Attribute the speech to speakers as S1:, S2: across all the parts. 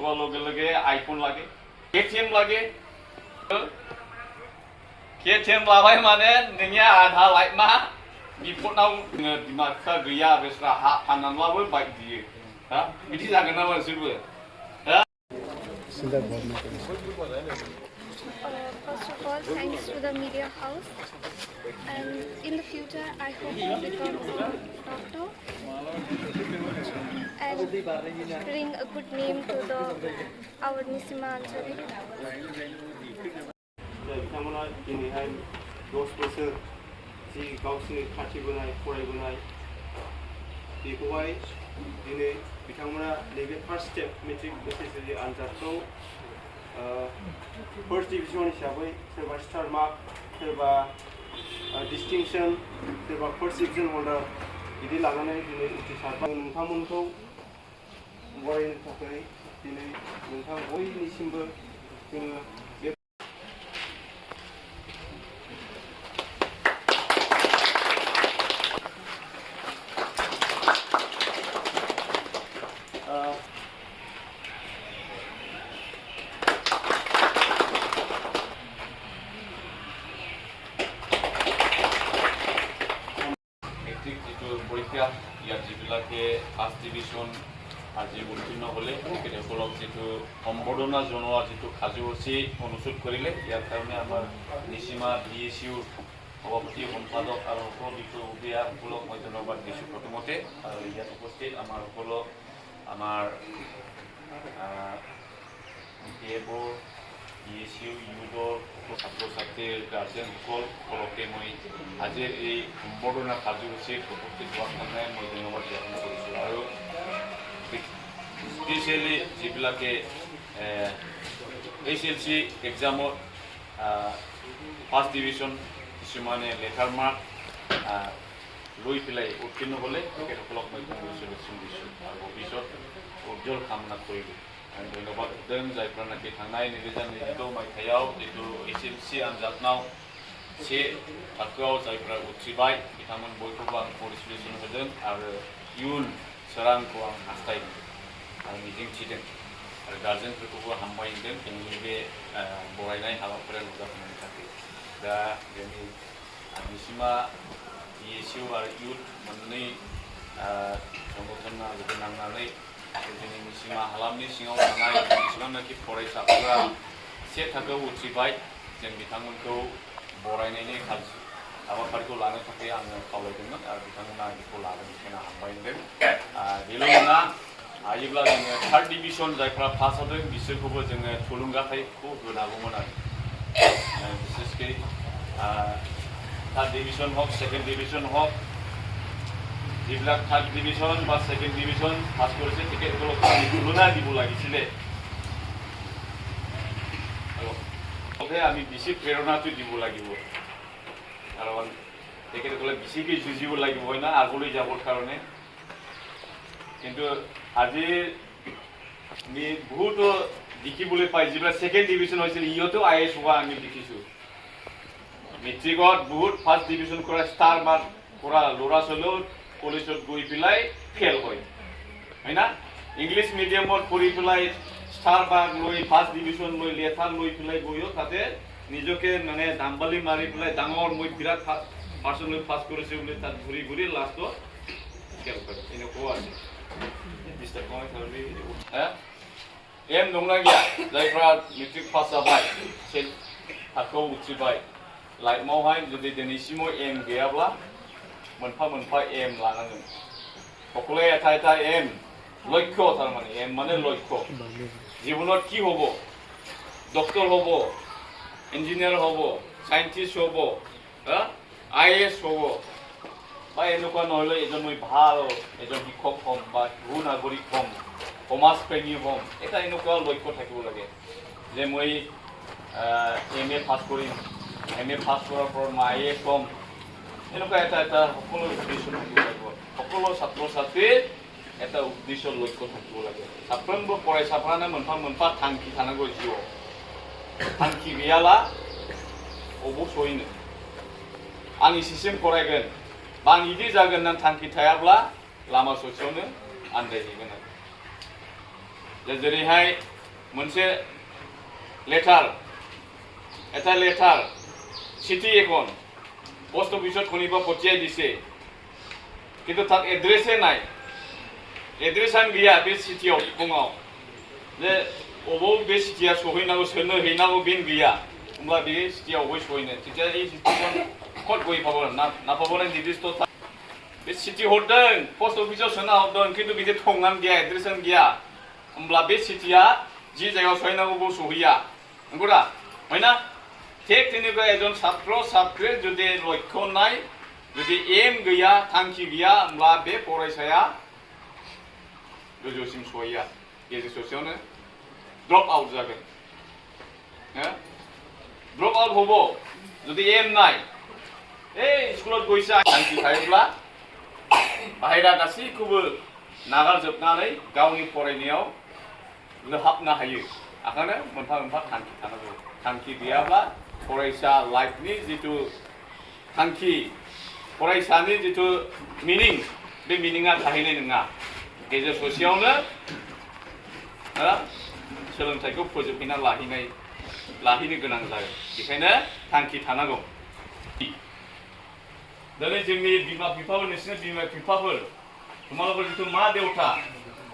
S1: सोआ लगे आईफोन लागे KTM लागे KTM लाबाय माने नोंनिया आधा लाइफ मा बिफोरनाव बिमा बिफा गैया बेस्रा हा फाननानैब्लाबो बाइक बियो हा बिदि जागोन नामा नोंसोरबो
S2: First of all, thanks to the media house. And in the future, I hope to become a doctor and bring a good name to our Nisima Anjali.
S3: बिथांमोना दिनैहाय 10 बोसोर जि गावसोरनि खाथिबोनाय फरायबोनाय बेखौहाय दिनै बिथांमोना नैबे फार्स्ट स्टेप मेट्रिक बोसोरसेनि आनजादखौ फर्स्ट डिभिजन हिसाबै सोरबा स्टार मार्क सोरबा डिस्टिंक्शन सोरबा फर्स्ट डिभिजन हल्डार बिदि लानानै दिनै उथ्रिसारबाय नोंथांमोनखौ बरायनो थाखाय दिनै नोंथां बयनिसिमबो जोङो
S1: পরীক্ষা ইয়াত যিবিলাকে ফার্স্ট ডিভিশন আজি উত্তীৰ্ণ হলে তেখেতসকলক যিটো সম্বৰ্ধনা জনোৱাৰ যিটো কাৰ্যসূচী অনুষ্ঠিত কৰিলে ইয়াৰ কাৰণে আমাৰ নিচিমা VSU সভাপতি সম্পাদক আৰু সকলো বিষয়ববীয়াসকলক মই ধন্যবাদ দিছোঁ প্ৰথমতে আৰু ইয়াত উপস্থিত আমাৰ সকলো আমাৰ VSU ইউথৰ ছাত্ৰ ছাত্ৰীৰ গাৰ্জেনসকল সকলোকে মই আজিৰ এই সম্বৰ্ধনা কাৰ্যসূচীত উপস্থিত হোৱাৰ কাৰণে মই ধন্যবাদ জ্ঞাপন কৰিছোঁ আৰু স্পেচিয়েলি যিবিলাকে HLC এক্সামত ফাৰ্ষ্ট ডিভিজন কিছুমানে লেটাৰ মাৰ্ক লৈ পেলাই উত্তীৰ্ণ হ'লে তেখেতসকলক মই কংগ্ৰেচুলেশ্যন দিছোঁ আৰু ভৱিষ্যত উজ্জ্বল কামনা কৰিলোঁ ধন্যবাদ होदों जायफ्रानाखि थांनाय 2022 मायथाइयाव जितु HLC आनजादनाव 1 थाखोआव जायफ्रा उथ्रिबाय बिथांमोन बयखौबो आं कंग्रेचुलेसन होदों आरो इयुन सोरांखौ आं हास्थायदों आरो मिजिंथिदों आरो गार्जेनफोरखौबो हामबायदों जोंनि बे बरायनाय हाबाफारियाव नुजाफैनायनि थाखाय दा जोंनि निसिमा VSU आरो इयुथ मोननै संगठना लोगो नांनानै जोंनि निसिमा हालामनि सिङाव थानाय जेसेबांनाखि फरायसाफोरा 1 थाखोआव उथ्रिबाय जों बिथांमोनखौ बरायनायनि हाबाफारिखौ लानो थाखाय आङो खावलायदोंमोन आरो बिथांमोना बेखौ लादों बेखायनो हामबायदों बेल' नङा हायोब्ला जोङो थार्ड डिभिजन जायफ्रा पास जादों बिसोरखौबो जोङो थुलुंगाथायखौ होनांगौमोन आरो बिसेसकै थार्ड डिभिजन हक सेकेन्ड डिभिजन हक যিবিলাক থাৰ্ড ডিভিজন বা সেকেন্ড ডিভিজন পাছ কৰিছে তেখেতসকলক তুলনা দিব লাগিছিলে আমি বেছি প্ৰেৰণাটো দিব লাগিব কাৰণ তেখেতসকলে বেছিকৈ যুঁজিব লাগিব হয় না আগলৈ যাবৰ কাৰণে কিন্তু আজি আমি বহুতো দেখিবলৈ পাই যিবিলাক সেকেন্ড ডিভিজন হৈছিল ইহঁতো IAS হোৱা আমি দেখিছোঁ মেট্ৰিকত বহুত ফাৰ্ষ্ট ডিভিজন কৰা ষ্টাৰ মাৰ্ক কৰা ল'ৰা ছোৱালীও কলেজত গৈ পেলাই ফেল হয় না ইংলিছ মিডিয়ামত পঢ়ি পেলাই ষ্টাৰ মাৰ্ক লৈ ফাৰ্ষ্ট ডিভিজন লৈ লেটাৰ লৈ পেলাই গৈও তাতে নিজকে মানে দাম্বালি মাৰি পেলাই ডাঙৰ মই বিৰাট পাৰ্চন লৈ পাছ কৰিছে বুলি তাত ঘূৰি ঘূৰি লাষ্টত ফেল হয় এনেকুৱা আছে এম দंना गैया जायफ्रा मेट्रिक पास जाबाय थाखोआव उथ्रिबाय लाइफआवहाय जुदि दिनैसिमाव एम गैयाब्ला मोनफा मोनफा एम लानांगोन সকলোৱে এটা এম লক্ষ্য তাৰমানে এম মানে লক্ষ্য জীৱনত কি হ'ব ডক্টৰ হ'ব ইঞ্জিনিয়াৰ হ'ব সাইন্টিষ্ট হ'ব IAS হ'ব বা এনেকুৱা নহ'লে এজন মই ভাল এজন শিক্ষক হ'ম বা সু নাগৰিক হ'ম সমাজ প্ৰেমী হ'ম এটা এনেকুৱা লক্ষ্য থাকিব লাগে যে মই MA পাছ কৰিম MA পাছ কৰাৰ পৰা মই IAS হ'ম এনেকুৱা এটা সকলো উদ্দেশ্য থাকিব লাগিব সকলো ছাত্ৰ ছাত্ৰীৰ এটা উদ্দেশ্য লক্ষ্য থাকিব লাগে সাफ्रोमबो फरायसाफ्रानो मोनफा मोनफा थांखि थानांगौ जिउआव थांखि गैयाला अबाव सहैनो आं इसिसिम फरायगोन बा आं इदि जागोन होननानै थांखि थायाब्ला लामा ससेयावनो आन्दायहैगोन যে যেरैहाय मोनसे लेटार চিঠি এখন পোস্ট অফিসত শুনিব পঠিয়াই দিছে কিন্তু তাত এড্ৰেছে নাই এড্ৰেছান গैया बे চিঠিयाव फुङाव जे अबाव बे चिठिया सहैनांगौ सोरनो हैनांगौ बेन गैया होमब्ला बे चिठिया अबाव सहैनो चिठिया এই চিঠিখন কত গৈ পাব না পাবলে নিৰ্দিষ্ট बे चिठि हरदों पोस्ट अफिसाव सोना हरदों কিন্তু बिदि थंनान गैया एड्रेसान गैया होमब्ला बे चिठिया जि जायगायाव सहैनांगौ बेयाव सहैया नंगौ दा হয়না ঠিক তেনেকৈ এজন ছাত্ৰ ছাত্ৰীৰ যদি লক্ষ্য নাই যদি এম गैया थांखि गैया होमब्ला बे फरायसाया गोजौसिम सहैया गेजेर ससेयावनो ड्रप आउट जागोन ड्रप आउट হ'ব যদি एम নাই এই স্কুলত গৈছা थांखि थायोब्ला बाहेरा गासैखौबो नागारजोबनानै गावनि फरायनायाव लोहाबनो हायो आखायनो मोनफा मोनफा थांखि थानांगौ थांखि गैयाब्ला फरायसा लाइफनि जितु थांखि फरायसानि जितु मिनिं बे मिनिंआ थाहैनाय नङा गेजेर ससेयावनो सोलोंथाइखौ फोजोबहैना लाहैनो गोनां जागोन बेखायनो थांखि थानांगौ दिनै जोंनि बिमा बिफाफोर नोंसिनि बिमा बिफाफोर তোমালোকৰ जितु मा देउता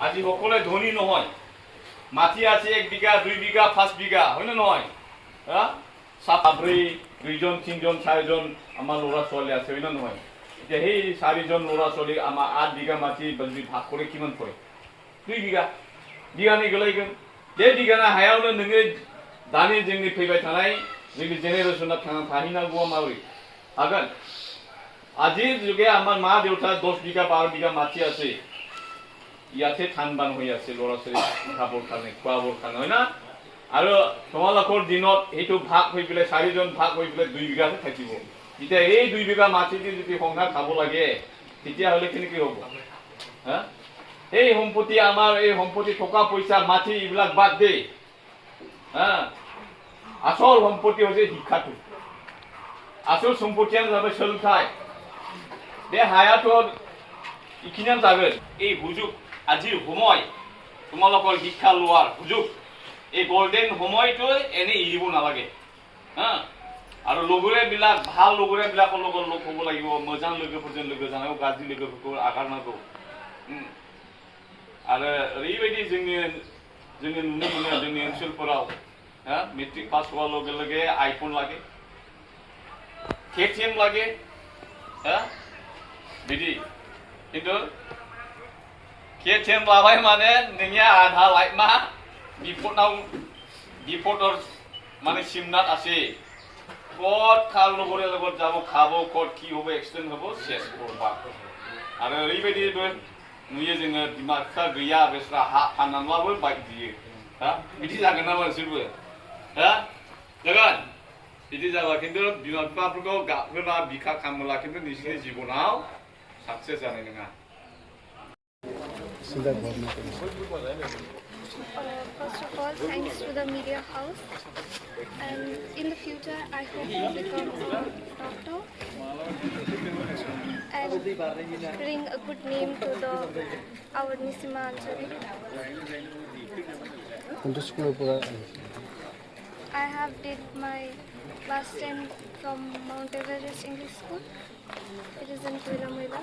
S1: আজি সকলে ধনী নহয় মাটি আছে 1 বিঘা 2 বিঘা 5 বিঘা হয়নে নহয় সাতব্ৰী 2 জন 3 জন 4 জন আমাৰ ল'ৰা ছোৱালী আছে হয়নে নহয় এতিয়া সেই 4 জন ল'ৰা ছোৱালী আমাৰ 8 বিঘা মাটি যদি ভাগ কৰে কিমান পৰে 2 বিঘা বিঘানি গলাইগोन बे बिघाना हायावनो नोङो दानि जोंनि फैबाय थानाय जोंनि जेनेरेशना थांना थाहैनांगौआ माबोरै हागोन আজিৰ যুগে আমাৰ মা দেউতা 10 বিঘা 12 বিঘা মাটি আছে ইয়াতে থানবান হৈ আছে ল'ৰা ছোৱালী খাবৰ কাৰণে খোৱাবৰ কাৰণে হয় না আৰু তোমালোকৰ দিনত এইটো ভাগ হৈ পেলাই 4 জন ভাগ হৈ পেলাই 2 বিঘাতে থাকিব এতিয়া এই 2 বিঘা মাটি যদি সংসাৰ খাব লাগে তেতিয়া হলে কেনেকৈ হ'ব এই সম্পত্তি আমাৰ এই সম্পত্তি টকা পইচা মাটি এইবিলাক বাদ দে আসল সম্পত্তি হৈছে শিক্ষাটো আসল সম্পত্তিयानो जाबाय सोलोंथाइ बे हायाथ' इखिनियानो जागोन এই সুযোগ আজিৰ সময় তোমালোকৰ শিক্ষা লোৱাৰ সুযোগ এই গোল্ডেন সময়টো এনে এৰিব নালাগে আৰু লগৰে বিলাক ভাল লগৰে বিলাকৰ লগত লগ হ'ব লাগিব मोजां लोगोफोरजों लोगो जानांगौ गाज्रि लोगोफोरखौ आगारनांगौ आरो ओरैबायदि जोंनि नुनो मोनो जोंनि ओनसोलफोराव मेट्रिक पास होवा लगे लगे आइफोन लागे KTM लागे बिदि किन्तु KTM लाबाय माने नोंनिया आधा लाइफ मा বিপদৰ মানে সিমনাত আছে কত খাল লগৰে লগত যাব খাব কত কি হ'ব এক্সিডেন্ট হ'ব শেষ কৰবা आरो ओरैबायदिबो नुयो जोङो बिमा बिफा गैया बेस्रा हा फाननानैब्लाबो बाइक दियो बिदि जागोन नामा नोंसोरबो जागोन बिदि जाबा खिन्थु बिमा बिफाफोरखौ गाबहोना बिखा खालामोब्ला खिन्थु नोंसोरनि जिबनाव साक्सेस जानाय नङा
S2: First of all, thanks to the media house, and in the future I hope to become a doctor and bring a good name to our Nisima Anjali. I have did my class 10 from Mount Everest English School. It is in Kuilamila.